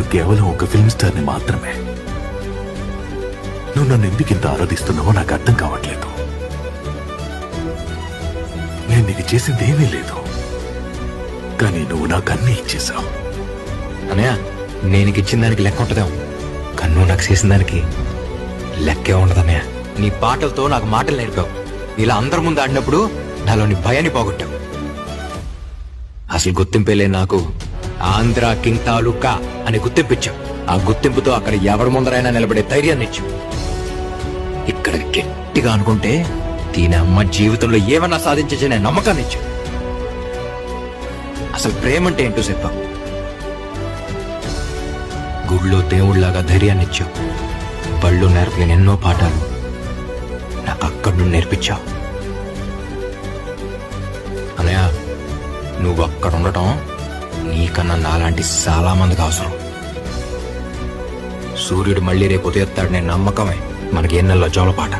నేను కేవలం ఒక ఫిల్మ్ స్టార్ని మాత్రమే. నువ్వు నన్ను ఎందుకు ఇంత ఆరాధిస్తున్నావో నాకు అర్థం కావట్లేదు. నేను నీకు చేసింది ఏమీ లేదు, కానీ నువ్వు నాకు అన్నీ ఇచ్చేసావు. అనయ్య, నేను ఇచ్చిన దానికి లెక్క ఉంటుందేమో, కానీ నువ్వు నాకు చేసిన దానికి లెక్కే ఉండదన్నయ్య. నీ పాటలతో నాకు మాటలు నేర్పావు. ఇలా అందరి ముందు ఆడినప్పుడు నాలోని భయాన్ని పోగొట్టావు. అసలు గుర్తింపేలే నాకు ఆంధ్ర కింగ్ తాలూకా అని గుర్తింపించావు. ఆ గుర్తింపుతో అక్కడ ఎవరి ముందరైనా నిలబడే ధైర్యాన్ని ఇచ్చావు. ఇక్కడ గట్టిగా అనుకుంటే దీని అమ్మ జీవితంలో ఏమన్నా సాధించనే నమ్మకాన్ని ఇచ్చావు. అసలు ప్రేమ అంటే ఏంటో చెప్పావు. గుళ్ళో దేవుళ్లాగా ధైర్యాన్ని ఇచ్చావు. బళ్ళు నేర్పలేని ఎన్నో పాఠాలు నాకు అక్కడి నుండి నేర్పించావు. అనయ్య, నువ్వు అక్కడ ఉండటం నీకన్నా నాలాంటి చాలా మందికి అవసరం. సూర్యుడు మళ్ళీ రేపు ఉదయత్తాడు నేను నమ్మకమే మనకి ఎన్నెల్లో జోలపాట.